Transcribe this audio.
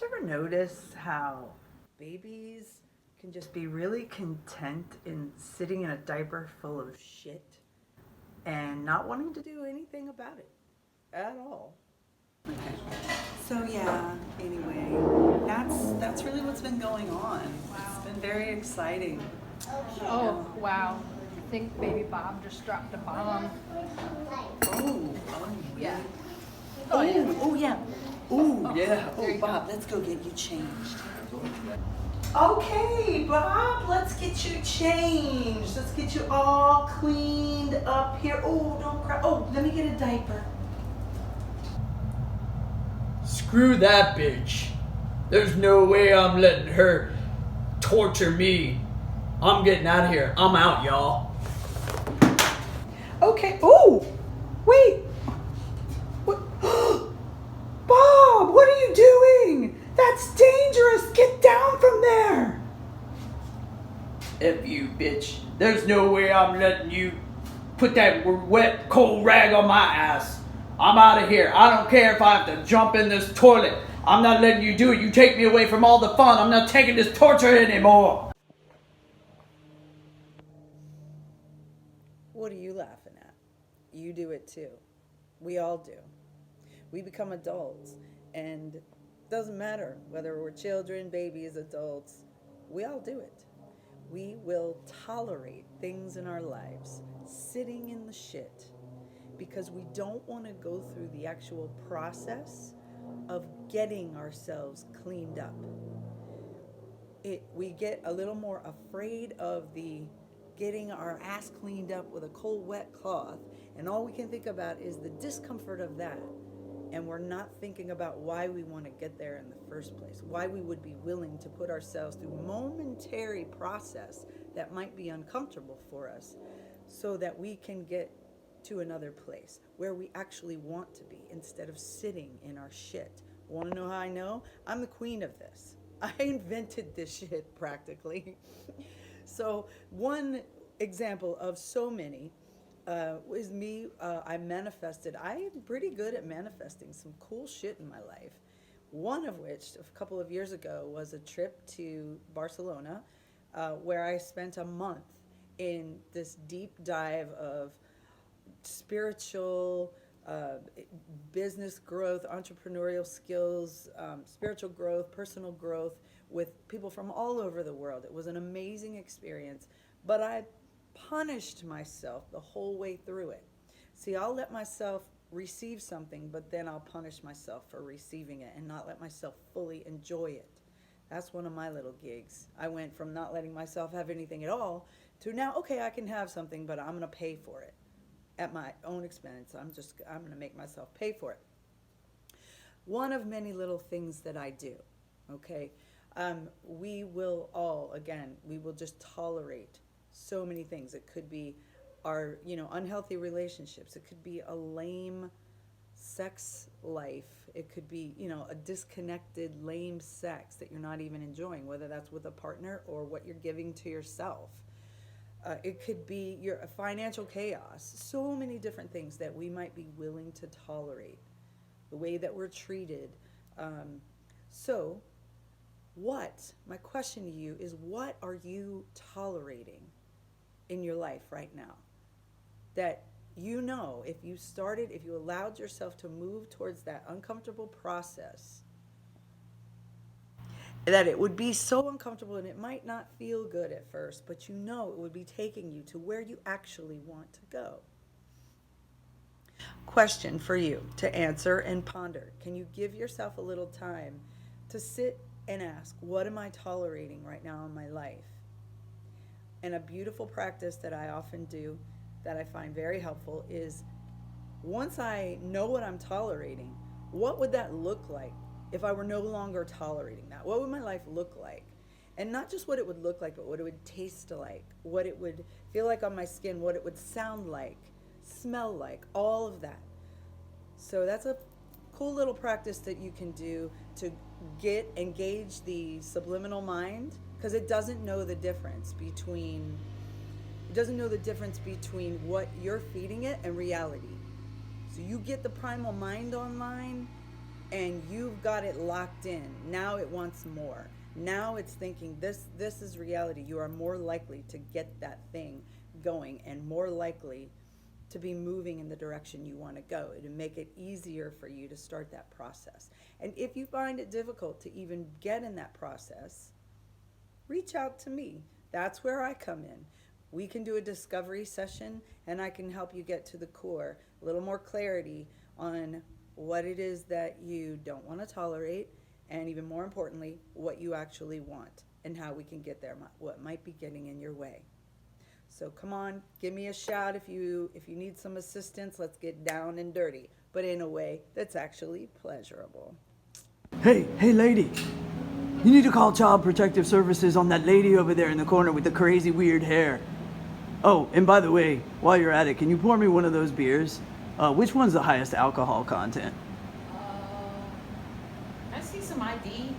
Did you ever notice how babies can just be really content in sitting in a diaper full of shit and not wanting to do anything about it at all? Okay. So yeah, anyway, that's really what's been going on. Wow. It's been very exciting. Oh, wow. I think baby Bob just dropped a bomb. Oh, Yeah. oh, yeah. oh yeah. Oh yeah. there Oh you go. Bob, let's go get you changed. Okay, Bob, let's get you changed. Let's get you all cleaned up here. Oh, don't cry. Oh, let me get a diaper. Screw that bitch. There's no way I'm letting her torture me. I'm getting out of here. I'm out, y'all. Okay. Oh, wait. What? Bob, what are you doing? That's dangerous. Get down from there. F you, bitch. There's no way I'm letting you put that wet, cold rag on my ass. I'm out of here. I don't care if I have to jump in this toilet. I'm not letting you do it. You take me away from all the fun. I'm not taking this torture anymore. What are you laughing at? You do it too. We all do. We become adults, and it doesn't matter whether we're children, babies, adults, we all do it. We will tolerate things in our lives, sitting in the shit, because we don't want to go through the actual process of getting ourselves cleaned up. We get a little more afraid of the getting our ass cleaned up with a cold, wet cloth, and all we can think about is the discomfort of that. And we're not thinking about why we want to get there in the first place, why we would be willing to put ourselves through momentary process that might be uncomfortable for us so that we can get to another place where we actually want to be instead of sitting in our shit. Want to know how I know? I'm the queen of this. I invented this shit practically. So one example of so many was me. I manifested. I am pretty good at manifesting some cool shit in my life. One of which, a couple of years ago, was a trip to Barcelona, where I spent a month in this deep dive of spiritual, business growth, entrepreneurial skills, spiritual growth, personal growth with people from all over the world. It was an amazing experience, but I punished myself the whole way through it. See, I'll let myself receive something, but then I'll punish myself for receiving it and not let myself fully enjoy it. That's one of my little gigs. I went from not letting myself have anything at all to now, okay, I can have something, but I'm going to pay for it at my own expense. I'm going to make myself pay for it. One of many little things that I do, okay? We will all, again, we will just tolerate so many things. It could be our, unhealthy relationships. It could be a lame sex life. It could be, a disconnected, lame sex that you're not even enjoying, whether that's with a partner or what you're giving to yourself. It could be your financial chaos. So many different things that we might be willing to tolerate. The way that we're treated. My question to you is, what are you tolerating in your life right now? That if you allowed yourself to move towards that uncomfortable process, that it would be so uncomfortable and it might not feel good at first, but it would be taking you to where you actually want to go. Question for you to answer and ponder. Can you give yourself a little time to sit and ask, what am I tolerating right now in my life? And a beautiful practice that I often do that I find very helpful is, once I know what I'm tolerating, what would that look like if I were no longer tolerating that? What would my life look like? And not just what it would look like, but what it would taste like, what it would feel like on my skin, what it would sound like, smell like, all of that. So that's a cool little practice that you can do to engage the subliminal mind, because it doesn't know the difference between what you're feeding it and reality. So you get the primal mind online, and you've got it locked in. Now it wants more. Now it's thinking this is reality. You are more likely to get that thing going and more likely to be moving in the direction you want to go. It'll make it easier for you to start that process. And if you find it difficult to even get in that process, reach out to me. That's where I come in. We can do a discovery session and I can help you get to the core, a little more clarity on what it is that you don't want to tolerate, and even more importantly, what you actually want and how we can get there, what might be getting in your way. So come on, give me a shout if you need some assistance. Let's get down and dirty, but in a way that's actually pleasurable. Hey lady, you need to call Child Protective Services on that lady over there in the corner with the crazy weird hair. Oh, and by the way, while you're at it, can you pour me one of those beers? Which one's the highest alcohol content? I see some ID.